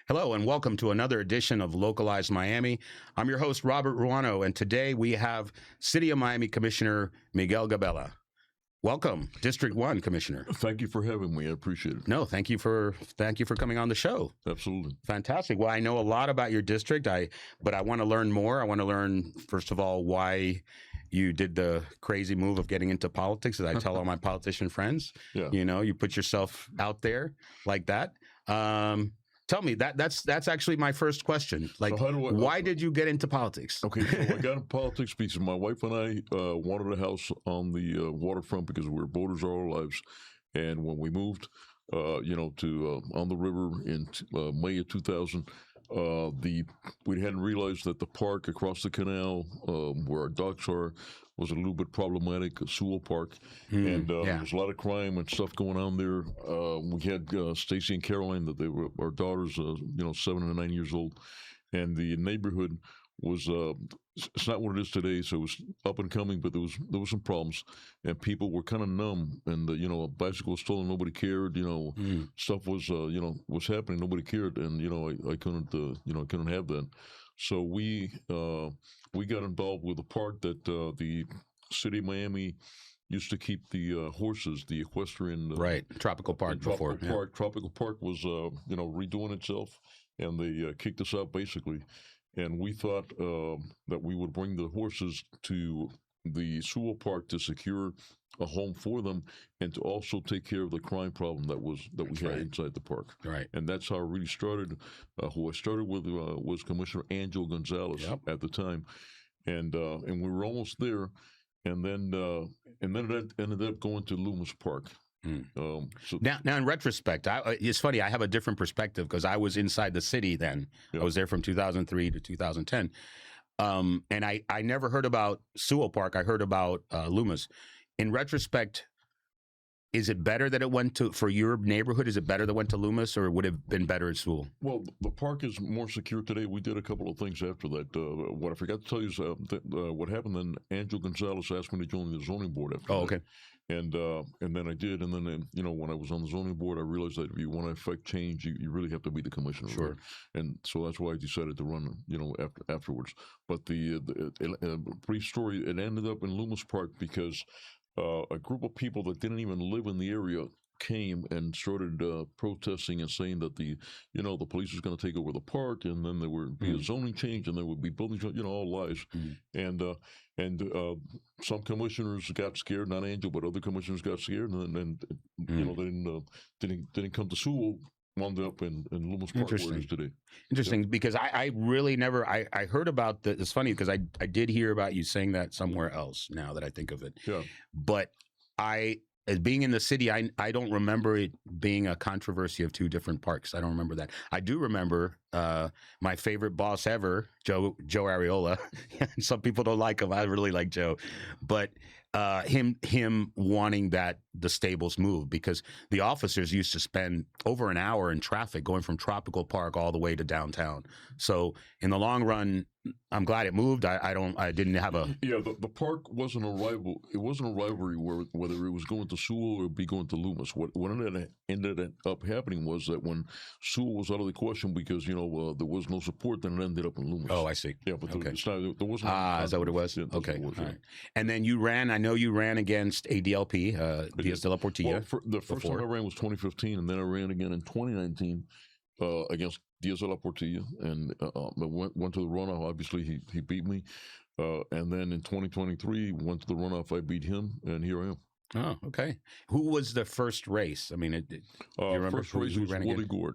Hello and welcome to another edition of Localized Miami. I'm your host, Robert Ruano, and today we have City of Miami Commissioner Miguel Gabela. Welcome, District 1 Commissioner. Thank you for having me. I appreciate it. No, thank you for coming on the show. Absolutely. Fantastic. Well, I know a lot about your district, but I want to learn more. I want to learn, first of all, why you did the crazy move of getting into politics, as I tell all my politician friends. Yeah. You know, you put yourself out there like that. Tell me, that's actually my first question. Like, So why did you get into politics? Okay, so I got into politics because my wife and I wanted a house on the waterfront because we were boaters all our lives. And when we moved, to on the river in May of 2000, we hadn't realized that the park across the canal where our docks are was a little bit problematic, Sewell Park, and there was a lot of crime and stuff going on there. We had Stacy and Caroline, that they were our daughters, 7 and 9 years old, and the neighborhood was it's not what it is today, so it was up and coming, but there was some problems, and people were kind of numb, and a bicycle was stolen, nobody cared, stuff was was happening, nobody cared, and I couldn't couldn't have that. So we got involved with a park that the City of Miami used to keep the horses, the equestrian Tropical Park before. Tropical Park was redoing itself, and they kicked us out basically. And we thought that we would bring the horses to the Sewell Park to secure a home for them, and to also take care of the crime problem that we had inside the park. Right. And that's how it really started. Who I started with was Commissioner Angel Gonzalez at the time, and we were almost there, and then it ended up going to Loomis Park. So now, in retrospect, it's funny. I have a different perspective because I was inside the city then. I was there from 2003 to 2010, and I never heard about Sewell Park. I heard about Loomis. In retrospect, is it better that it went for your neighborhood? Is it better that it went to Loomis, or would it have been better at Sewell? Well, the park is more secure today. We did a couple of things after that. What I forgot to tell you is what happened then. Angel Gonzalez asked me to join the zoning board after that. Okay. And then I did, and then when I was on the zoning board, I realized that if you want to affect change, you really have to be the commissioner. Sure. Right? And so that's why I decided to run, afterwards. But the brief story, it ended up in Loomis Park because a group of people that didn't even live in the area came and started protesting and saying that the police was going to take over the park, and then there would be a zoning change, and there would be buildings, all lies. And some commissioners got scared, not Angel, but other commissioners got scared, and they didn't come to Sewell. Wound up in Loomis Park, where it is today. Interesting, because I really never I heard about the. It's funny because I did hear about you saying that somewhere else. Now that I think of it, but as being in the city, I don't remember it being a controversy of two different parks. I don't remember that. I do remember my favorite boss ever, Joe Ariola. Some people don't like him. I really like Joe, but him wanting that the stables move, because the officers used to spend over an hour in traffic going from Tropical Park all the way to downtown. So in the long run, I'm glad it moved. I didn't have a the park wasn't a rival. It wasn't a rivalry whether it was going to Sewell or be going to Loomis. What ended up happening was that when Sewell was out of the question because there was no support, then it ended up in Loomis. Oh, I see. Yeah, but there wasn't. Is that what it was? Yeah, okay. All right. And then you ran. I know you ran against ADLP, Diaz de la Portilla. Well, the first time I ran was 2015, and then I ran again in 2019 against Diaz de la Portilla, and went to the runoff. Obviously, he beat me, and then in 2023 went to the runoff. I beat him, and here I am. Oh, okay. Who was the first race? I mean, you remember first race was Willie Gord.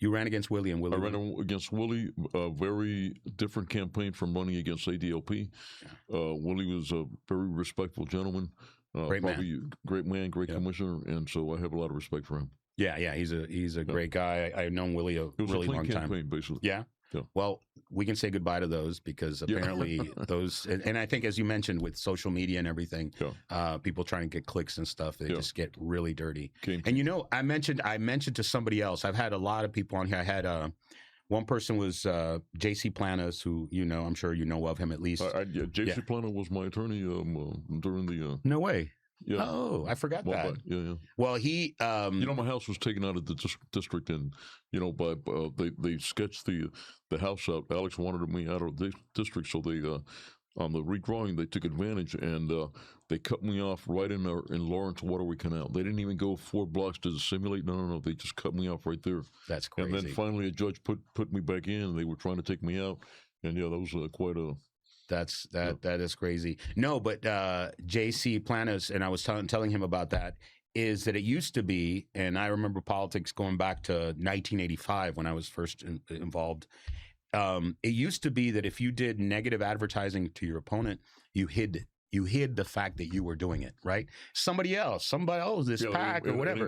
You ran against Willie, and Willie. I ran against Willie. A very different campaign from running against ADLP. Willie was a very respectful gentleman. Great man, great commissioner, and so I have a lot of respect for him. Yeah, he's a great guy. I've known Willie a really long time. Basically. Yeah. Well, we can say goodbye to those because apparently those, and I think as you mentioned with social media and everything, people trying to get clicks and stuff, they just get really dirty. And I mentioned to somebody else. I've had a lot of people on here. I had one person was J.C. Planas, who I'm sure you know of him at least. J.C. Plana was my attorney during the. No way. Yeah. Oh, I forgot that. Yeah. Well, he, my house was taken out of the district, and by they sketched the house out. Alex wanted me out of the district, so they on the redrawing they took advantage, and they cut me off right in Lawrence Waterway Canal. They didn't even go 4 blocks to simulate. No. They just cut me off right there. That's crazy. And then finally a judge put me back in, and they were trying to take me out. And that was quite a. That is crazy. No, but JC Planos, and I was telling him about that, is that it used to be, and I remember politics going back to 1985 when I was first involved. It used to be that if you did negative advertising to your opponent, you hid the fact that you were doing it, right? Somebody else, this PAC or whatever.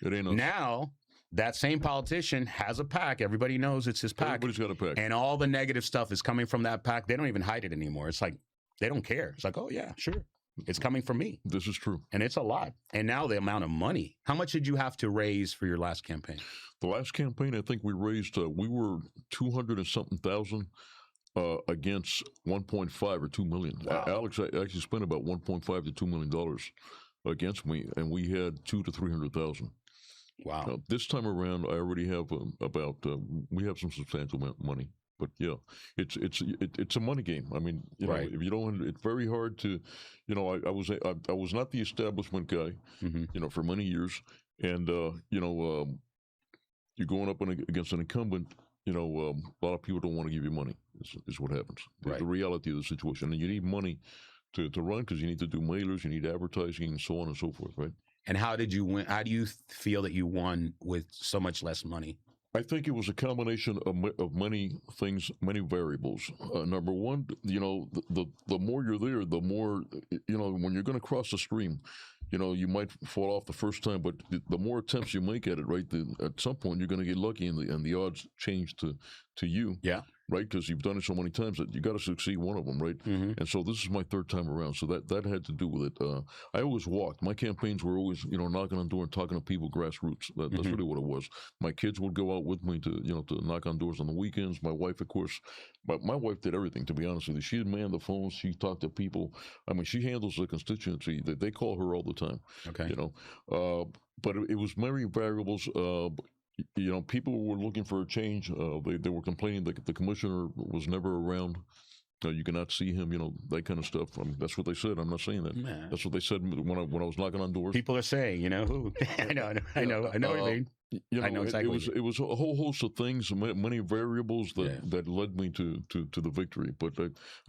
It ain't us. Now, that same politician has a PAC. Everybody knows it's his PAC. Everybody's got a PAC. And all the negative stuff is coming from that PAC. They don't even hide it anymore. It's like, they don't care. It's like, oh, yeah, sure. It's coming from me. This is true. And it's a lot. And now the amount of money. How much did you have to raise for your last campaign? The last campaign, I think we raised, we were 200 and something thousand against 1.5 or 2 million. Wow. Alex actually spent about 1.5 to $2 million against me, and we had 200 to 300,000. Wow. This time around, I already have we have some substantial money. But yeah, it's a money game. I mean, right. If you don't, it's very hard to, I was not the establishment guy, for many years, and you're going up against an incumbent. A lot of people don't want to give you money. Is what happens. Right. The reality of the situation, and you need money to run because you need to do mailers, you need advertising, and so on and so forth, right? And how did you win? How do you feel that you won with so much less money? I think it was a combination of many things, many variables. Number one, the more you're there, the more, when you're going to cross the stream, you might fall off the first time, but the more attempts you make at it, right, at some point you're going to get lucky, and the odds change to you. Yeah. Right, because you've done it so many times that you got to succeed one of them, right? Mm-hmm. And so this is my third time around, so that had to do with it. I always walked. My campaigns were always, knocking on doors and talking to people, grassroots. That's really what it was. My kids would go out with me to knock on doors on the weekends. My wife, of course, my wife did everything. To be honest with you, she manned the phones. She talked to people. I mean, she handles the constituency. They call her all the time. Okay. But it was many variables. People were looking for a change. They were complaining that the commissioner was never around. You cannot see him, that kind of stuff. I mean, that's what they said. I'm not saying that. Man. That's what they said when I was knocking on doors. People are saying, who? I know what I mean. I know exactly. It was a whole host of things, many variables that led me to the victory. But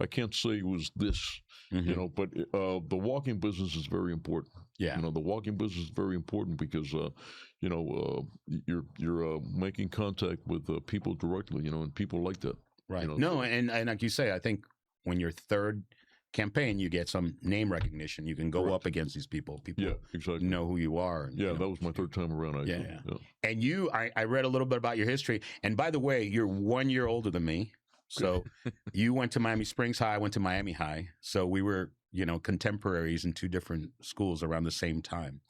I can't say it was this, But the walking business is very important. Yeah. The walking business is very important because you're making contact with people directly, and people like that. Right. And like you say, I think when your third campaign, you get some name recognition. You can go up against these people. People exactly. know who you are. That was my third time around. Actually. Yeah. And I read a little bit about your history. And by the way, you're 1 year older than me. So you went to Miami Springs High, I went to Miami High. So we were, contemporaries in two different schools around the same time.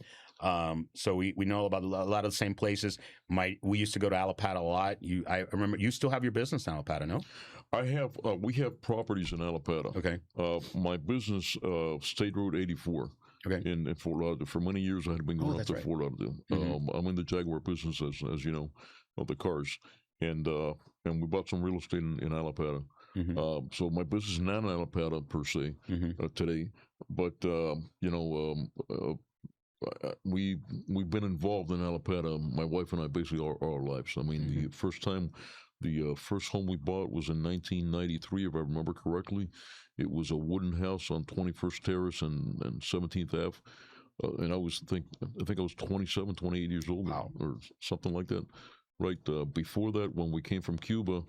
So we know about a lot of the same places. We used to go to Alapata a lot. I remember you still have your business in Alapata, no? I have. We have properties in Alapata. Okay. My business, State Road 84. Okay. In Fort Lauderdale. For many years, I had been going up to Fort Lauderdale. I'm in the Jaguar business, as you know, of the cars, and we bought some real estate in Alapata. So my business is not in Alapata per se today, but we've been involved in Alapata. My wife and I basically all our lives. I mean, the first home we bought was in 1993, if I remember correctly. It was a wooden house on 21st Terrace and 17th Ave. And I think I was 27, 28 years old, or something like that. Right before that, when we came from Cuba,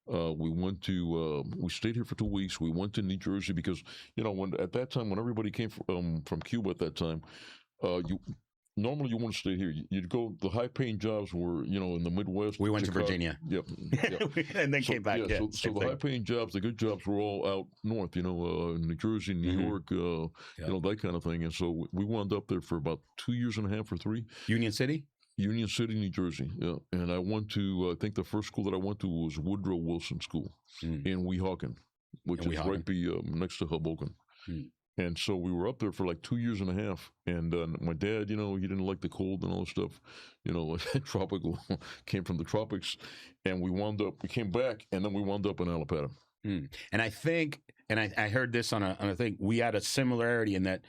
we stayed here for 2 weeks. We went to New Jersey because at that time when everybody came from Cuba at that time, normally you want to stay here. You'd go. The high-paying jobs were, in the Midwest. We went to Virginia. Yep. And then came back. So the high-paying jobs, the good jobs, were all out north. New Jersey, New York, that kind of thing. And so we wound up there for about 2 years and a half or 3. Union City, New Jersey. Yeah. And I went to. I think the first school that I went to was Woodrow Wilson School in Weehawken, which is right next to Hoboken. And so we were up there for like 2 years and a half. And my dad, he didn't like the cold and all this stuff, tropical, came from the tropics. And we came back, and then we wound up in Alapata. And I think, and I heard this on a thing, we had a similarity in that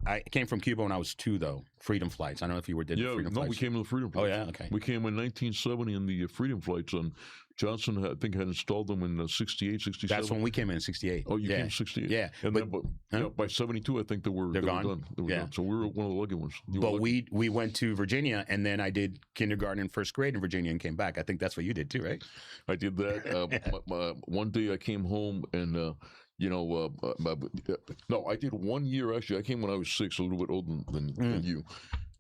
I came from Cuba when I was 2, though. Freedom flights. I don't know if you did the Freedom Flights. We came to the Freedom Flights. Oh, yeah? Okay. We came in 1970 in the Freedom Flights, and Johnson, I think, had installed them in 68, 67. That's when we came in 68. Oh, you came in 68? Yeah. And by 72, I think they were done. They were done. So we were one of the lucky ones. But we went to Virginia, and then I did kindergarten and first grade in Virginia and came back. I think that's what you did too, right? I did that. One day I came home and... no, I did 1 year, actually. I came when I was 6, a little bit older than you.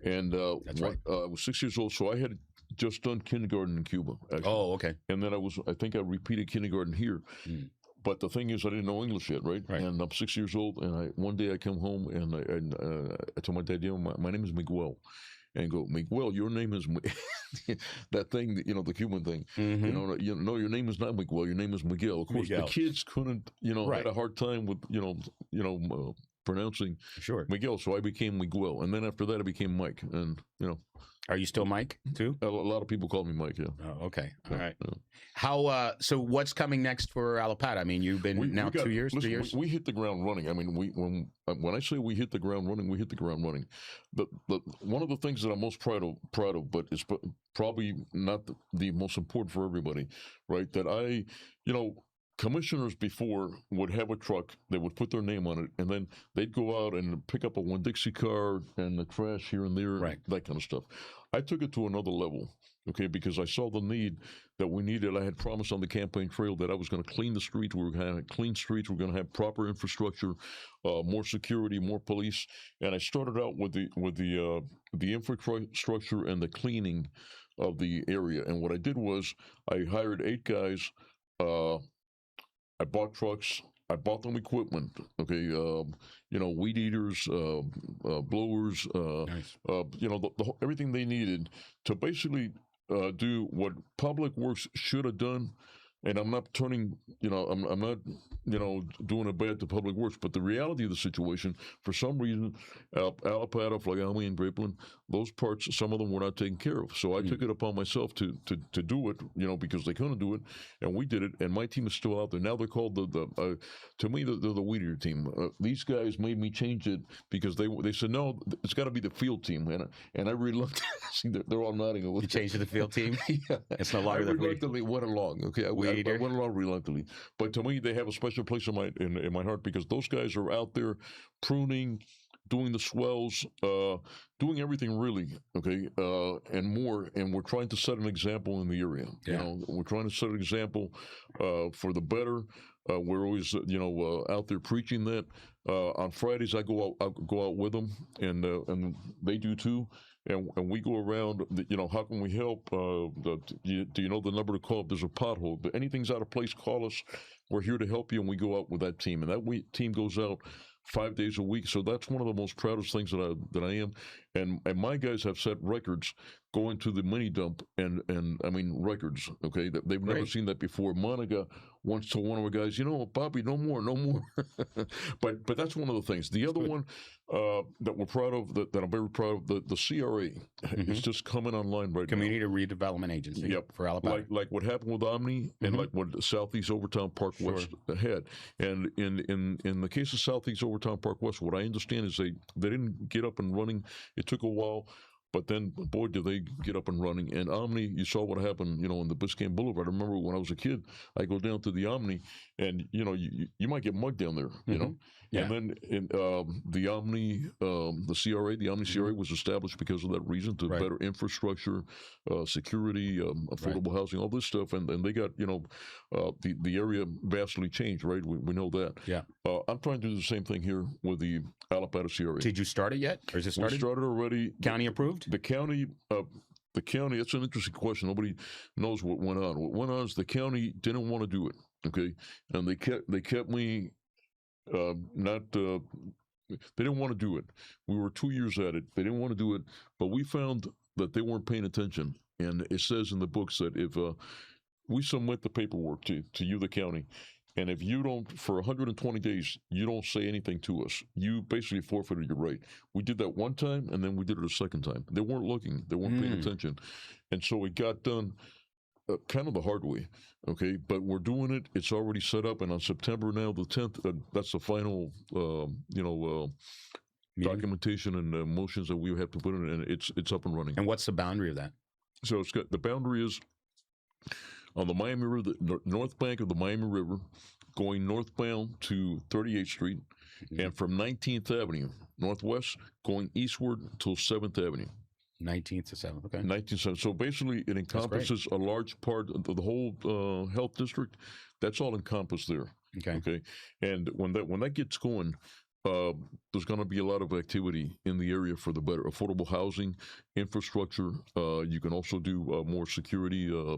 And That's right. I was 6 years old, so I had just done kindergarten in Cuba, actually. Oh, okay. And then I think I repeated kindergarten here. But the thing is, I didn't know English yet, right? And I'm 6 years old, and one day I come home, and I told my dad, my name is Miguel. And go, Miguel, your name is that thing, the Cuban thing. No, your name is not Miguel. Your name is Miguel. Of course, the kids couldn't, had a hard time with, pronouncing Miguel. So I became Miguel, and then after that, I became Mike. And Are you still Mike too? A lot of people call me Mike. Yeah. Oh, okay. All right. Yeah. How? So what's coming next for Alapata? I mean, you've been 2 years, 3 years. We hit the ground running. I mean, when I say we hit the ground running, we hit the ground running. But one of the things that I'm most proud of, but it's probably not the most important for everybody, right? That commissioners before would have a truck, they would put their name on it, and then they'd go out and pick up a Winn-Dixie car and the trash here and there, that kind of stuff. I took it to another level, okay, because I saw the need that we needed. I had promised on the campaign trail that I was going to clean the streets. We were going to have clean streets. We're going to have proper infrastructure, more security, more police. And I started out with the infrastructure and the cleaning of the area. And what I did was I hired 8 guys. I bought trucks. I bought them equipment. Okay, weed eaters, blowers. Nice. Everything they needed to basically do what Public Works should have done. And I'm not turning, I'm not, doing a bad to Public Works, but the reality of the situation, for some reason, Alapata, Flagami, and Grapeland, those parts, some of them were not taken care of. So I took it upon myself to do it, because they couldn't do it, and we did it. And my team is still out there now. They're called to me, they're the weed eater team. These guys made me change it because they said no, it's got to be the field team, and I reluctantly, see, they're all nodding. You changed to the field team. Yeah, it's no longer I reluctantly went along. Okay, I went along reluctantly, but to me, they have a special place in my heart because those guys are out there pruning, doing the swells, doing everything really, okay, and more. And we're trying to set an example in the area. Yeah. We're trying to set an example for the better. We're always, out there preaching that. On Fridays, I go out with them, and they do too. And we go around, how can we help? Do you know the number to call if there's a pothole? If anything's out of place, call us. We're here to help you, and we go out with that team. And that team goes out 5 days a week. So that's one of the most proudest things that I am. And my guys have set records going to the mini dump and I mean records, okay? They've never seen that before. Monica once told one of our guys, Bobby, no more. but that's one of the things. The other one that we're proud of, that I'm very proud of, the CRA is just coming online right Community now. Redevelopment Agency for Alabama. Like what happened with Omni and like what Southeast Overtown Park West had. And in the case of Southeast Overtown Park West, what I understand is they didn't get up and running. It took a while. But then, boy, did they get up and running. And Omni, you saw what happened, on the Biscayne Boulevard. I remember when I was a kid, I go down to the Omni, and, you might get mugged down there, Yeah. And then the Omni, the CRA, the Omni CRA was established because of that reason, to better infrastructure, security, affordable housing, all this stuff. And they got, the area vastly changed, right? We know that. Yeah. I'm trying to do the same thing here with the Alapata CRA. Did you start it yet? Or is it started? We started already. County approved? The county, it's an interesting question. Nobody knows what went on. What went on is the county didn't want to do it, okay? And they kept me they didn't want to do it. We were 2 years at it. They didn't want to do it, but we found that they weren't paying attention. And it says in the books that if we submit the paperwork to you, the county, And if you don't, for 120 days, you don't say anything to us, you basically forfeited your right. We did that one time, and then we did it a second time. They weren't looking, they weren't paying attention. And so it got done kind of the hard way, okay? But we're doing it. It's already set up, and on September now, the 10th, that's the final, documentation and motions that we have to put in, and it's up and running. And what's the boundary of that? So it's got, the boundary is on the Miami River, the north bank of the Miami River, going northbound to 38th Street, and from 19th Avenue northwest, going eastward till 7th Avenue. 19th to 7th, okay. 19th. So basically, it encompasses a large part of the whole health district. That's all encompassed there. Okay. Okay. And when that gets going, there's going to be a lot of activity in the area for the better affordable housing infrastructure. You can also do more security, a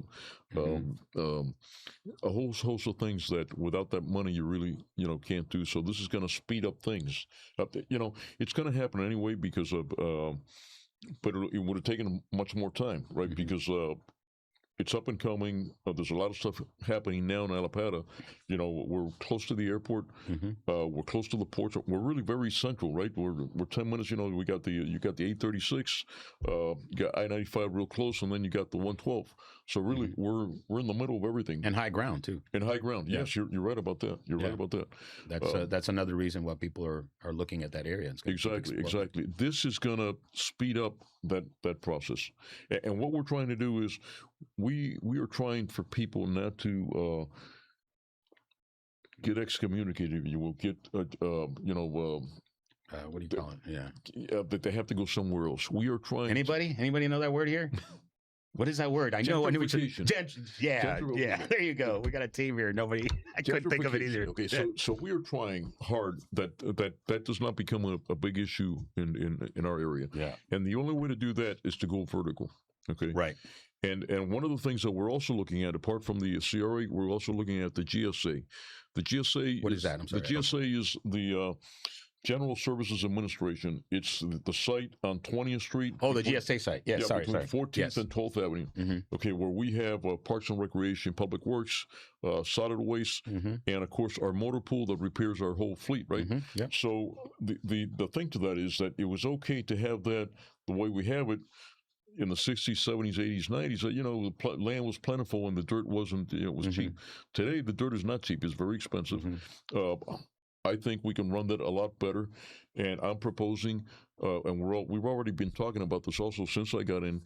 whole host of things that without that money you really can't do. So this is going to speed up things. It's going to happen anyway because of. But it would have taken much more time, right? Because it's up and coming. There's a lot of stuff happening now in Alapata. We're close to the airport. We're close to the ports. We're really very central, right? We're 10 minutes. You got the 836. You got I-95 real close, and then you got the 112. So really, we're in the middle of everything. And high ground too. And high ground. Yes, you're right about that. You're right about that. That's another reason why people are looking at that area. Exactly. This is going to speed up that process. And what we're trying to do is we are trying for people not to get excommunicated, if you will, get what do you call it? Yeah. That they have to go somewhere else. We are trying. Anybody know that word here? What is that word? I knew what yeah. There you go. We got a team here. I couldn't think of it either. Okay, so we are trying hard that does not become a big issue in our area. Yeah. And the only way to do that is to go vertical. Okay. Right. And one of the things that we're also looking at, apart from the CRA, we're also looking at the GSA. The GSA. What is that? I'm sorry. The GSA is the General Services Administration. It's the site on 20th Street. Oh, the GSA site. Yeah, sorry. Between 14th and 12th Avenue. Okay, where we have Parks and Recreation, Public Works, solid waste, and of course our motor pool that repairs our whole fleet, right? Yep. So the thing to that is that it was okay to have that the way we have it in the 60s, 70s, 80s, 90s. The land was plentiful and the dirt wasn't, it was cheap. Today, the dirt is not cheap. It's very expensive. I think we can run that a lot better, and I'm proposing, and we've already been talking about this also since I got in.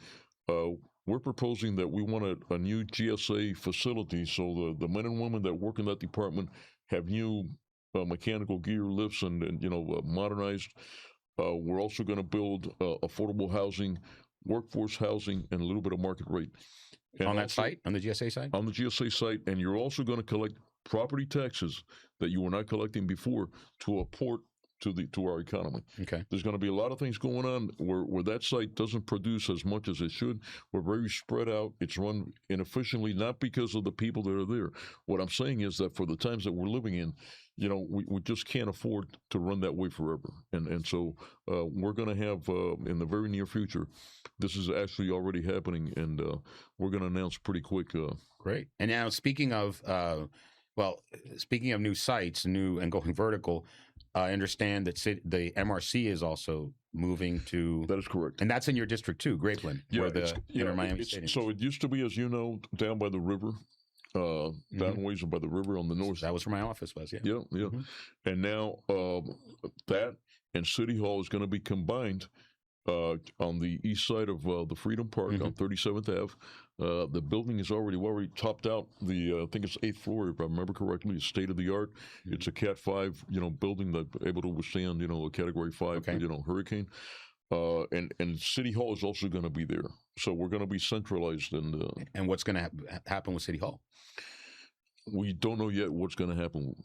We're proposing that we want a new GSA facility, so the men and women that work in that department have new mechanical gear, lifts, and modernized. We're also going to build affordable housing, workforce housing, and a little bit of market rate. And on that site, on the GSA site? On the GSA site, and you're also going to collect property taxes that you were not collecting before to apport to our economy. Okay. There's going to be a lot of things going on where that site doesn't produce as much as it should. We're very spread out. It's run inefficiently, not because of the people that are there. What I'm saying is that for the times that we're living in, we just can't afford to run that way forever. And so we're going to have, in the very near future, this is actually already happening, and we're going to announce pretty quick. Great. And now speaking of new sites, and going vertical, I understand that the MRC is also moving to. That is correct. And that's in your district too, Grapeland, where the Inter Miami Stadium. So it used to be, as you know, down by the river. Downways by the river on the north. That was where my office was, yeah. Yeah. And now that and City Hall is going to be combined on the east side of the Freedom Park on 37th Ave. The building is already topped out. I think it's 8th floor, if I remember correctly. It's state of the art. It's a Cat 5, building that's able to withstand, a Category 5, hurricane. And City Hall is also going to be there. So we're going to be centralized. And what's going to happen with City Hall? We don't know yet what's going to happen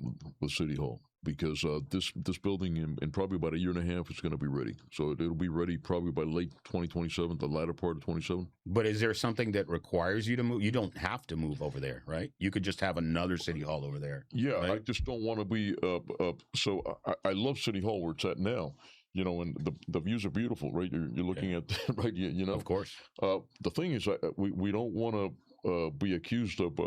with City Hall, because this building in probably about a year and a half is going to be ready. So it'll be ready probably by late 2027, the latter part of 27. But is there something that requires you to move? You don't have to move over there, right? You could just have another City Hall over there. Yeah, right? I just don't want to be. So I love City Hall where it's at now. And the views are beautiful, right? You're looking at right. Of course. The thing is, we don't want to be accused of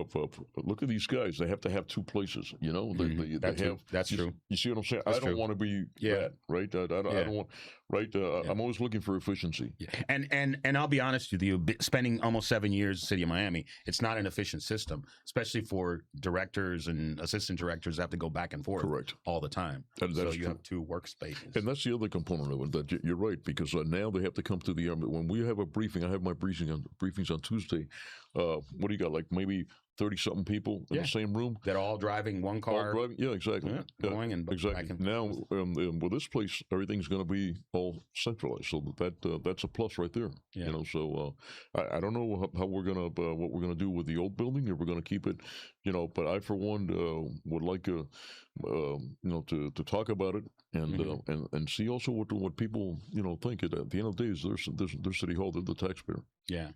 look at these guys. They have to have two places. You know, they have. That's true. You see what I'm saying? That's I don't true. want to be that, right? I don't want. Right. I'm always looking for efficiency. Yeah. And I'll be honest with you, spending almost 7 years in the city of Miami, it's not an efficient system, especially for directors and assistant directors that have to go back and forth all the time. So you have two workspaces. And that's the other component of it. That you're right, because now they have to come to the when we have a briefing. I have my briefings on Tuesday. What do you got? Like maybe 30-something people in the same room. They're all driving one car. All driving, yeah, exactly. Going and exactly. Now, with this place, everything's going to be all centralized, so that's a plus right there. Yeah. You know, so I don't know how we're gonna what we're gonna do with the old building, if we're gonna keep it. You know, but I for one would like you know, to talk about it and see also what people, you know, think. At the end of the day, is their city hall, they're the taxpayer. Yeah.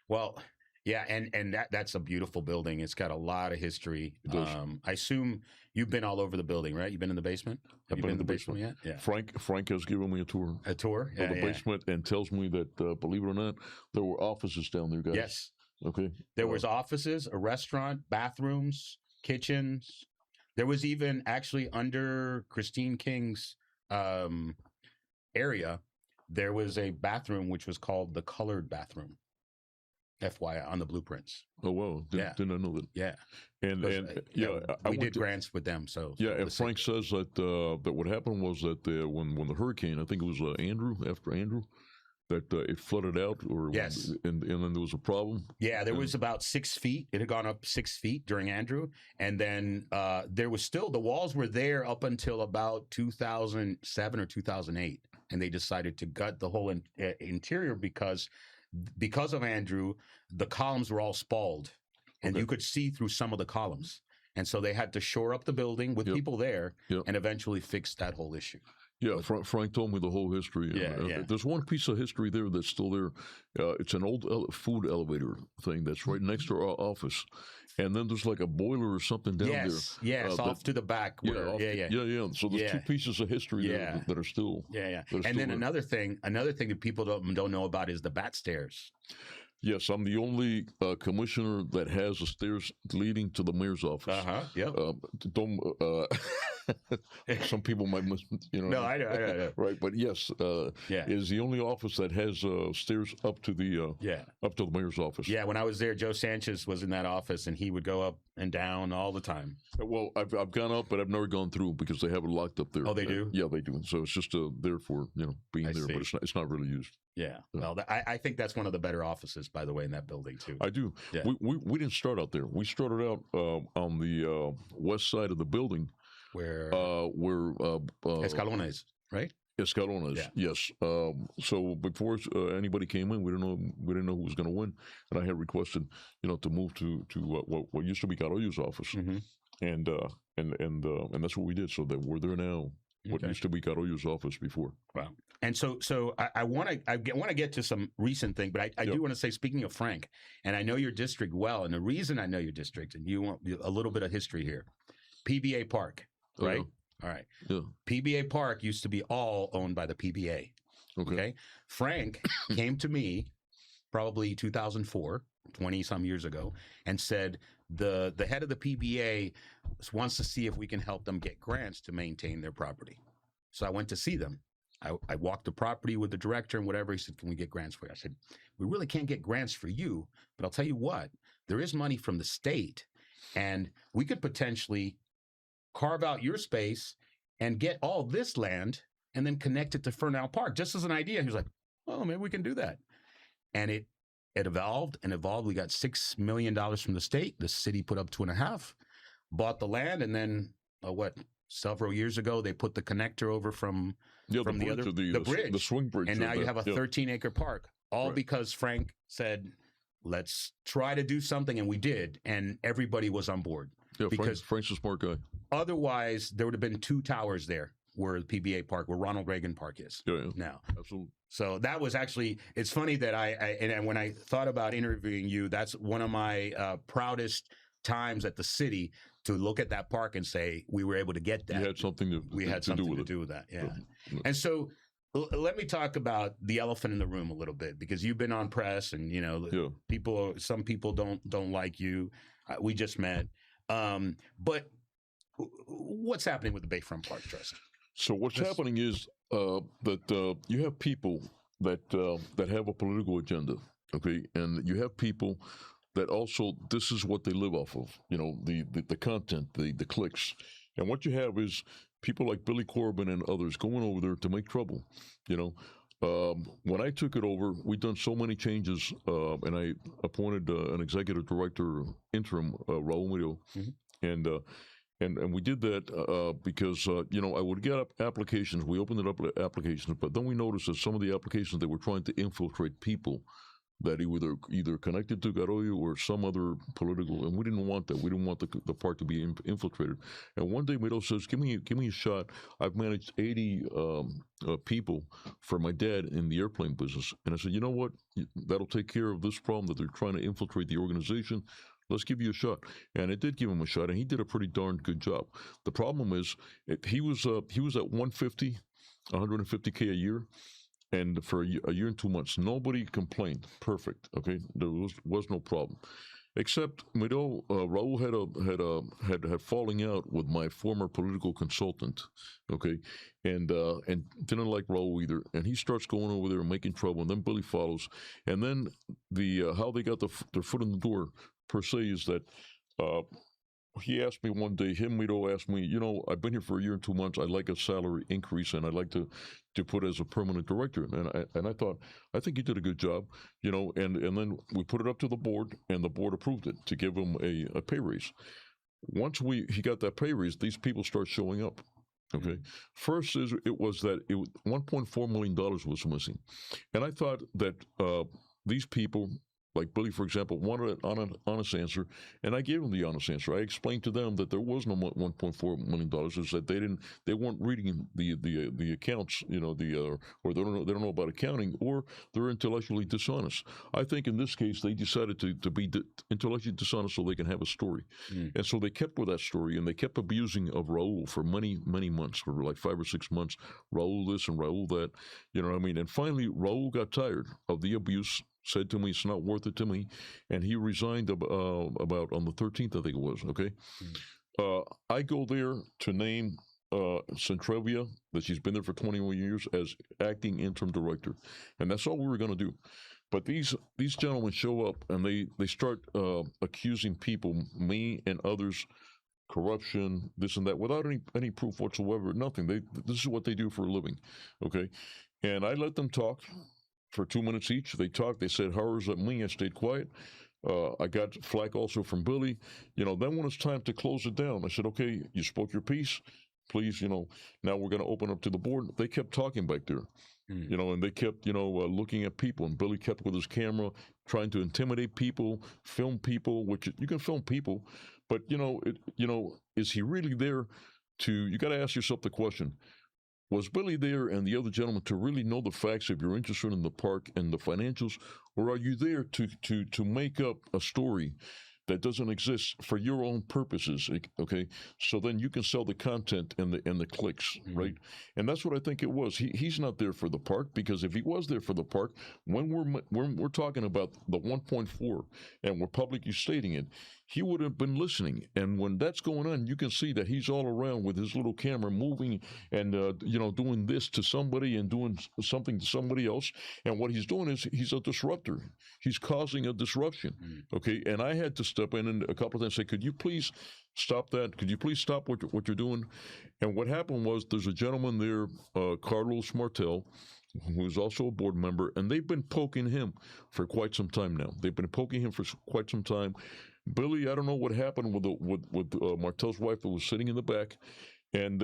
Well. Yeah, and that's a beautiful building. It's got a lot of history. I assume you've been all over the building, right? You've been in the basement? Have you been in the basement yet? Yeah. Frank has given me a tour. A tour? Of the basement, and tells me that, believe it or not, there were offices down there, guys. Yes. Okay. There was offices, a restaurant, bathrooms, kitchens. There was even actually under Christine King's area, there was a bathroom which was called the colored bathroom. FYI, on the blueprints. Oh wow! Didn't I know that? Yeah, and we did grants with them. So and Frank says that that what happened was that when the hurricane, I think it was after Andrew, that it flooded out, or and then there was a problem. Yeah, there was about 6 feet. It had gone up 6 feet during Andrew, and then there was still, the walls were there up until about 2007 or 2008, and they decided to gut the whole interior because of Andrew, the columns were all spalled, and you could see through some of the columns. And so they had to shore up the building with people there and eventually fix that whole issue. Yeah, Frank told me the whole history. There's one piece of history there that's still there. It's an old food elevator thing that's right next to our office. And then there's like a boiler or something down there. Yes, off to the back. So there's two pieces of history there that are still. And then another thing that people don't know about is the bat stairs. Yes, I'm the only commissioner that has the stairs leading to the mayor's office. Some people might, No, I know. Right, but yes, is the only office that has stairs up to the mayor's office. Yeah, when I was there, Joe Sanchez was in that office, and he would go up and down all the time. Well, I've gone up, but I've never gone through because they have it locked up there. Oh, they do? Yeah, they do. So it's just there for being there, but it's not really used. Yeah. Well, I think that's one of the better offices, by the way, in that building too. I do. Yeah. We didn't start out there. We started out on the west side of the building. Where Escalones, right? Escalones, yes. So before anybody came in, we didn't know who was going to win, and I had requested, to move to what used to be Carollo's office, and that's what we did. So that we're there now. What used to be Carollo's office before. Wow. And so I want to get to some recent thing, but I do want to say, speaking of Frank, and I know your district well, and the reason I know your district, and you want a little bit of history here, PBA Park. Right? All right. Yeah. PBA Park used to be all owned by the PBA. Okay. Frank came to me probably 2004, 20-some years ago, and said the head of the PBA wants to see if we can help them get grants to maintain their property. So I went to see them. I walked the property with the director and whatever. He said, "Can we get grants for you?" I said, "We really can't get grants for you, but I'll tell you what, there is money from the state, and we could potentially carve out your space and get all this land and then connect it to Fernal Park," just as an idea. He was like, "Oh, maybe we can do that." And it evolved and evolved. We got $6 million from the state. The city put up 2.5, bought the land, and then several years ago they put the connector over from the bridge, the swing bridge, and now you have a 13-acre park, all because Frank said, "Let's try to do something," and we did, and everybody was on board. Yeah, because Frank's a smart guy. Otherwise, there would have been 2 towers there where the PBA Park, where Ronald Reagan Park is now. Absolutely. So that was actually, it's funny that and when I thought about interviewing you, that's one of my proudest times at the city, to look at that park and say, we were able to get that. We had something to do with that. Yeah. And so Let me talk about the elephant in the room a little bit, because you've been on press, and some people don't like you. We just met, but what's happening with the Bayfront Park Trust? So what's happening is that you have people that have a political agenda, okay, and you have people that also, this is what they live off of, the content, the clicks, and what you have is people like Billy Corbin and others going over there to make trouble. When I took it over, we've done so many changes, and I appointed an executive director interim, Raul Murillo, and we did that because I would get up applications. We opened it up applications, but then we noticed that some of the applications, they were trying to infiltrate people that either connected to Garoyo or some other political, and we didn't want that. We didn't want the park to be infiltrated. And one day Miguel says, give me a shot. I've managed 80 people for my dad in the airplane business. And I said, you know what? That'll take care of this problem that they're trying to infiltrate the organization. Let's give you a shot. And it did give him a shot, and he did a pretty darn good job. The problem is he was at 150K a year. And for a year and 2 months, nobody complained. Perfect. Okay, there was no problem, except Raul had falling out with my former political consultant. Okay, and didn't like Raul either. And he starts going over there and making trouble. And then Billy follows. And then how they got their foot in the door per se is that. He asked me one day, Mito asked me, I've been here for a year and 2 months. I'd like a salary increase, and I'd like to put as a permanent director. And I thought, I think he did a good job, and then we put it up to the board, and the board approved it to give him a pay raise. Once he got that pay raise, these people start showing up. Okay. First it was that $1.4 million was missing. And I thought that these people, like Billy, for example, wanted an honest answer, and I gave them the honest answer. I explained to them that there was no $1.4 million. Is that they weren't reading the accounts, or they don't know about accounting, or they're intellectually dishonest. I think in this case they decided to be intellectually dishonest so they can have a story, and so they kept with that story, and they kept abusing of Raul for many months, for like 5 or 6 months. Raul this and Raul that, And finally, Raul got tired of the abuse. Said to me, it's not worth it to me, and he resigned about on the 13th, I think it was. Okay, I go there to name Centrevia, that she's been there for 21 years, as acting interim director, and that's all we were going to do. But these gentlemen show up, and they start accusing people, me and others, corruption, this and that, without any proof whatsoever. Nothing. This is what they do for a living. Okay, and I let them talk. For 2 minutes each, they talked. They said horrors at me. I stayed quiet. I got flack also from Billy. Then when it's time to close it down, I said, okay, you spoke your piece. Please, now we're going to open up to the board. They kept talking back there, and they kept, looking at people. And Billy kept with his camera, trying to intimidate people, film people, which you can film people. But, is he really there you got to ask yourself the question. Was Billy there and the other gentleman to really know the facts if you're interested in the park and the financials, or are you there to make up a story that doesn't exist for your own purposes? Okay, so then you can sell the content and the clicks, right? And that's what I think it was. He's not there for the park, because if he was there for the park, when we're talking about the 1.4 and we're publicly stating it, he would have been listening. And when that's going on, you can see that he's all around with his little camera moving and, doing this to somebody and doing something to somebody else. And what he's doing is he's a disruptor. He's causing a disruption. Okay. And I had to step in and a couple of times say, could you please stop that? Could you please stop what you're doing? And what happened was there's a gentleman there, Carlos Martel, who is also a board member, and they've been poking him for quite some time now. They've been poking him for quite some time. Billy, I don't know what happened with Martel's wife that was sitting in the back, and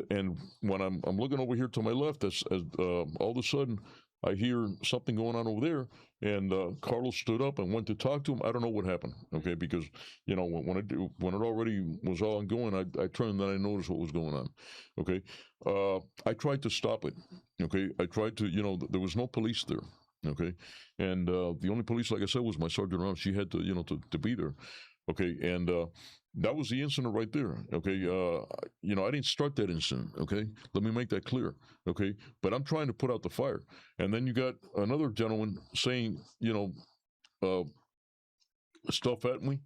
when I'm looking over here to my left, as all of a sudden I hear something going on over there, and Carlos stood up and went to talk to him. I don't know what happened, okay, because when it already was all ongoing, I turned and I noticed what was going on, okay. I tried to stop it, okay. I tried to, there was no police there. Okay, and the only police, like I said, was my sergeant around. She had to, to be there. Okay, and That was the incident right there. Okay. You know, I didn't start that incident. Okay. Let me make that clear. Okay. But I'm trying to put out the fire. And then you got another gentleman saying, you know, stuff at me.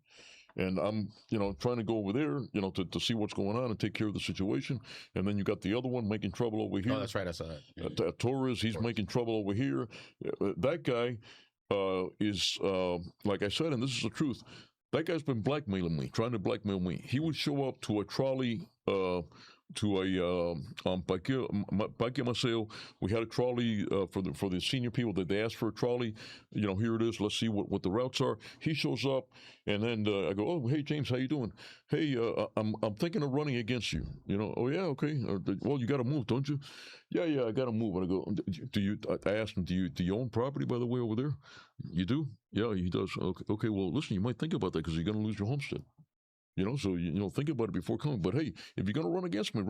And I'm, you know, trying to go over there, you know, to see what's going on and take care of the situation. And then you got the other one making trouble over here. Oh, that's right. I saw that. Yeah. Torres, he's making trouble over here. That guy is, like I said, and this is the truth, that guy's been blackmailing me, trying to blackmail me. He would show up to a trolley, to a Parque Maceo. We had a trolley for the senior people that they asked for a trolley. You know, here it is. Let's see what the routes are. He shows up, and then I go, oh, hey James, how you doing? Hey, I'm thinking of running against you. You know, oh yeah, okay. Well, you got to move, don't you? Yeah, I got to move. And I go, do you? I asked him, do you own property, by the way, over there? You do? Yeah, he does. Okay. Well, listen, you might think about that because you're going to lose your homestead. You know, so you know, think about it before coming. But hey, if you're gonna run against me,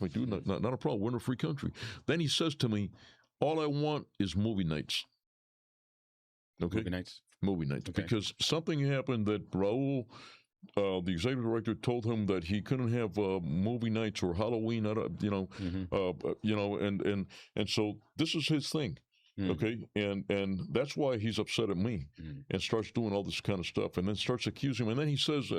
dude. Not a problem. We're in a free country. Then he says to me, "All I want is movie nights." Okay, movie nights. Okay. Because something happened that Raul, the executive director, told him that he couldn't have movie nights or Halloween. You know, and so this is his thing. Okay, and that's why he's upset at me and starts doing all this kind of stuff, and then starts accusing him. And then he says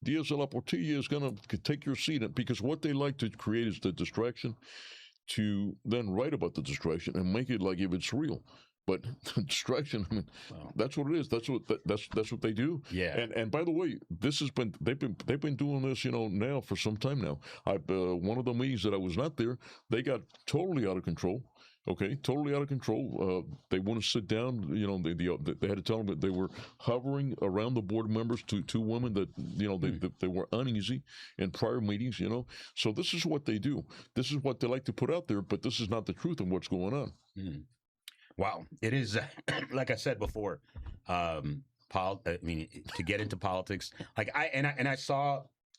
Diaz de la Portilla is going to take your seat, because what they like to create is the distraction, to then write about the distraction and make it like if it's real. But distraction, I mean, that's what it is. That's what they do. Yeah. And by the way, they've been doing this, you know, now for some time now. One of the meetings that I was not there, they got totally out of control. Okay, totally out of control. They wouldn't sit down. You know, they had to tell them that they were hovering around the board members, two women that, you know, they were uneasy in prior meetings. You know, so this is what they do. This is what they like to put out there, but this is not the truth of what's going on. Wow, it is like I said before. I mean, to get into politics, like I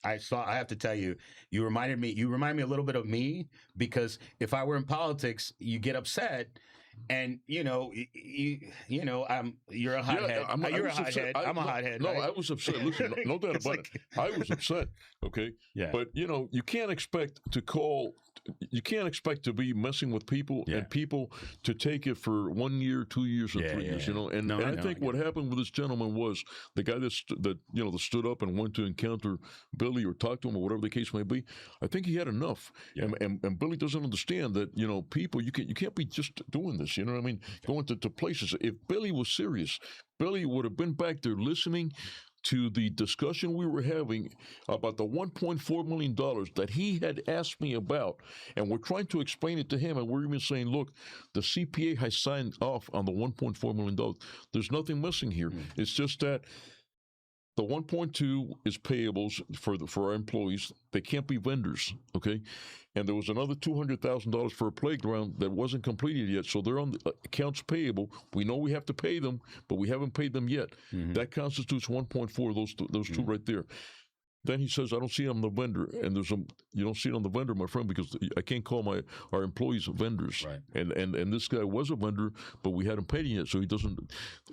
have to tell you, you remind me a little bit of me, because if I were in politics, you get upset, and you know, you're a hothead. Yeah, you're a hothead. I'm a hothead. No, right? I was upset. Listen, no doubt about it. I was upset. Okay. Yeah. But you know, you can't expect to be messing with people and people to take it for 1 year, 2 years, or 3 years. You know, and I think what happened with this gentleman was the guy that stood up and went to encounter Billy or talk to him or whatever the case may be. I think he had enough, and Billy doesn't understand that, you know, people, you can't be just doing this. You know what I mean? Going to places. If Billy was serious, Billy would have been back there listening to the discussion we were having about the $1.4 million that he had asked me about. And we're trying to explain it to him. And we're even saying, look, the CPA has signed off on the $1.4 million. There's nothing missing here. It's just that the 1.2 is payables for our employees. They can't be vendors, okay? And there was another $200,000 for a playground that wasn't completed yet, so they're on the accounts payable. We know we have to pay them, but we haven't paid them yet. That constitutes 1.4. Those two right there. Then he says, I don't see it on the vendor. And you don't see it on the vendor, my friend, because I can't call our employees vendors. Right. And this guy was a vendor, but we hadn't paid him yet, so he doesn't.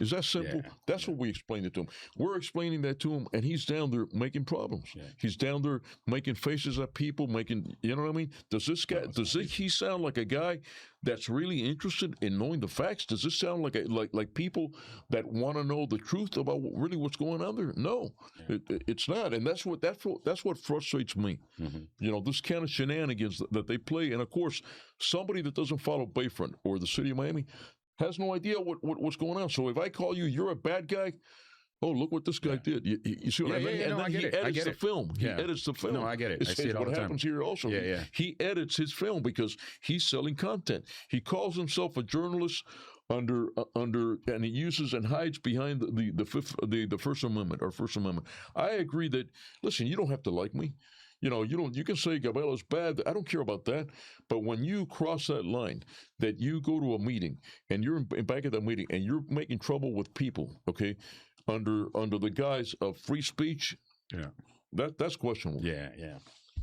Is that simple? Yeah. That's what we explained it to him. We're explaining that to him, and he's down there making problems. Yeah. He's down there making faces at people, you know what I mean? He sound like a guy that's really interested in knowing the facts? Does this sound like people that want to know the truth about what's going on there? No, it's not, and that's what frustrates me. You know, this kind of shenanigans that they play, and of course, somebody that doesn't follow Bayfront or the city of Miami has no idea what's going on. So if I call you're a bad guy. Oh, look what this guy did. You see what I mean? And then he edits the film. He edits the film. No, I get it. I see it all the time. What happens here also. He edits his film because he's selling content. He calls himself a journalist under and he uses and hides behind the First Amendment, our First Amendment. I agree that, listen, you don't have to like me. You know, you can say Gabela's bad. I don't care about that. But when you cross that line, that you go to a meeting and you're back at that meeting and you're making trouble with people, okay, under the guise of free speech, that's questionable. Yeah.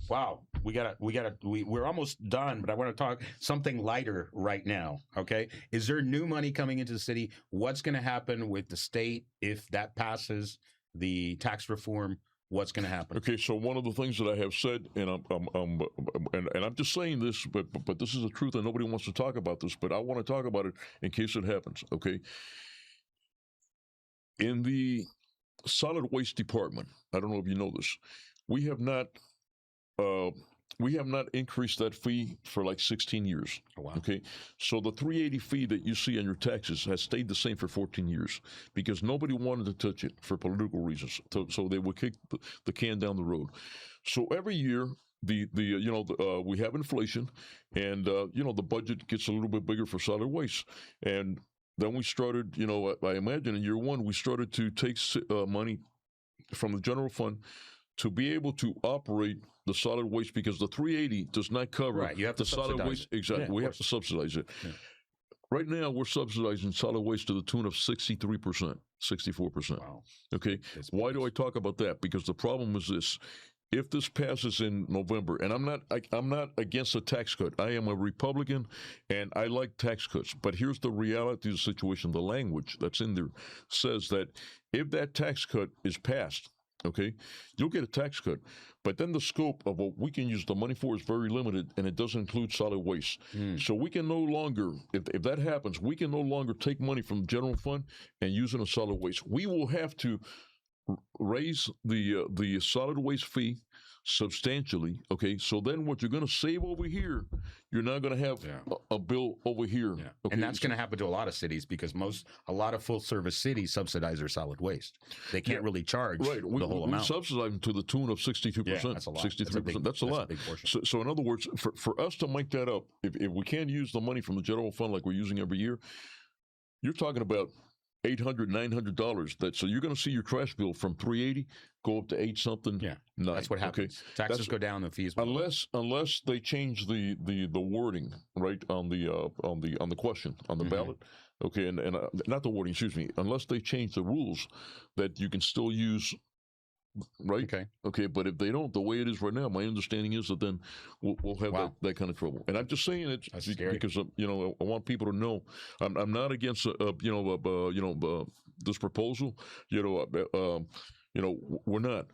Wow, we're almost done, but I want to talk something lighter right now. Okay, is there new money coming into the city? What's going to happen with the state if that passes the tax reform? what's going to happen? Okay, so one of the things that I have said, and I'm just saying this, but this is the truth, and nobody wants to talk about this, but I want to talk about it in case it happens. Okay, in the solid waste department, I don't know if you know this, we have not. We have not increased that fee for like 16 years. Oh, wow. Okay, so the 380 fee that you see on your taxes has stayed the same for 14 years because nobody wanted to touch it for political reasons. So they would kick the can down the road. So every year, we have inflation, and the budget gets a little bit bigger for solid waste, and then we started. I imagine in year one we started to take money from the general fund to be able to operate the solid waste, because the 380 does not cover Right, you have to the solid subsidize waste. it. Exactly, Yeah, we have to subsidize it. Yeah. Right now, we're subsidizing solid waste to the tune of 63%, 64%. Wow. Okay, why do I talk about that? Because the problem is this: if this passes in November, and I'm not against a tax cut. I am a Republican, and I like tax cuts. But here's the reality of the situation: the language that's in there says that if that tax cut is passed, okay, you'll get a tax cut. But then the scope of what we can use the money for is very limited, and it doesn't include solid waste. So we can no longer, if that happens, we can no longer take money from the general fund and use it on solid waste. We will have to raise the solid waste fee substantially. Okay, so then what you're going to save over here, you're not going to have a bill over here. Yeah. Okay? And that's going to happen to a lot of cities because a lot of full service cities subsidize their solid waste. They can't really charge the whole amount. We subsidize them to the tune of 62%. Yeah, that's a lot. 63%. That's a lot. Big portion. So in other words, for us to make that up, if we can't use the money from the general fund like we're using every year, you're talking about $800, $900. So you're going to see your trash bill from $380 go up to $8 something. Yeah, $9. that's what happens. Okay. Taxes go down, the fees. Unless they change the wording right on the question on the ballot. Okay, and not the wording. Excuse me. Unless they change the rules that you can still use. Right. Okay. But if they don't, the way it is right now, my understanding is that then we'll have that kind of trouble. And I'm just saying it because I want people to know I'm not against this proposal. We're not.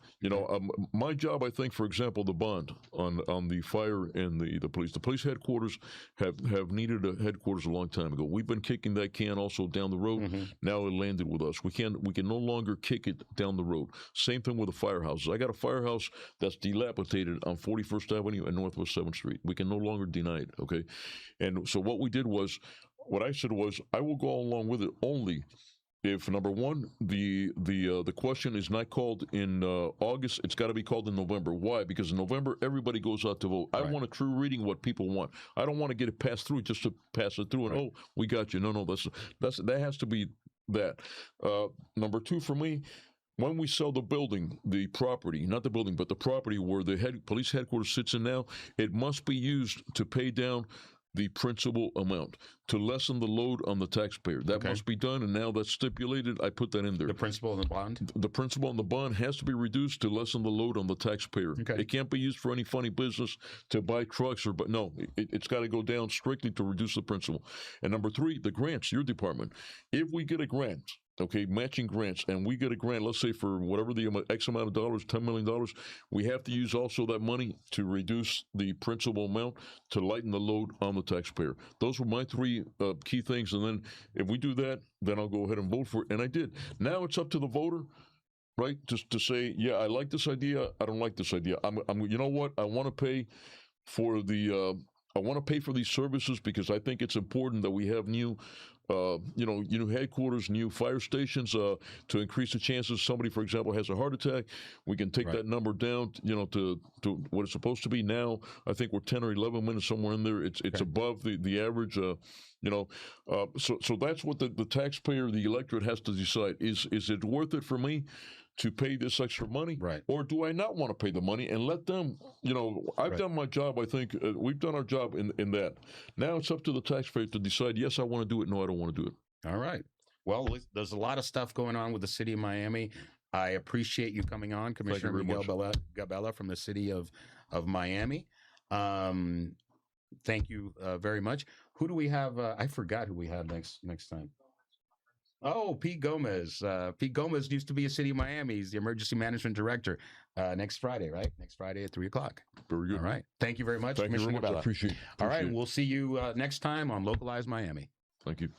My job, I think, for example, the bond on the fire and the police. The police headquarters have needed a headquarters a long time ago. We've been kicking that can also down the road. Now it landed with us. We can no longer kick it down the road. Same thing with the firehouses. I got a firehouse that's dilapidated on 41st Avenue and Northwest 7th Street. We can no longer deny it. Okay, and so what I said was, I will go along with it only if, number one, the question is not called in August. It's got to be called in November. Why? Because in November, everybody goes out to vote. I want a true reading of what people want. I don't want to get it passed through just to pass it through and, we got you. No, that has to be that. Number two, for me, when we sell the building, the property, not the building, but the property where the police headquarters sits in now, it must be used to pay down the principal amount, to lessen the load on the taxpayer. That must be done, and now that's stipulated. I put that in there. The principal and the bond? The principal and the bond has to be reduced to lessen the load on the taxpayer. It can't be used for any funny business to buy trucks it's got to go down strictly to reduce the principal. And number three, the grants, your department. If we get a grant, matching grants, and we get a grant, let's say for whatever the X amount of dollars, $10 million, we have to use also that money to reduce the principal amount to lighten the load on the taxpayer. Those were my three key things, and then if we do that, then I'll go ahead and vote for it, and I did. Now it's up to the voter, right, just to say, yeah, I like this idea, I don't like this idea. I'm you know what, I want to pay for these services because I think it's important that we have new headquarters, new fire stations to increase the chances somebody, for example, has a heart attack. We can take that number down, to what it's supposed to be now. I think we're 10 or 11 minutes somewhere in there. It's above the average. So that's what the taxpayer, the electorate, has to decide. Is it worth it for me to pay this extra money, or do I not want to pay the money and let them, I've done my job. I think we've done our job in that. Now it's up to the taxpayer to decide, yes, I want to do it, no, I don't want to do it. All right. Well, there's a lot of stuff going on with the city of Miami. I appreciate you coming on, Commissioner Miguel Gabela from the city of Miami. Thank you very much. Who do we have? I forgot who we have next time. Oh, Pete Gomez. Pete Gomez used to be a city of Miami. He's the emergency management director. Next Friday, right? Next Friday at 3:00. Very good. All right. Thank you very much, Thank you very Commissioner much. I Gabela. appreciate it. All right. We'll see you next time on Localized Miami. Thank you.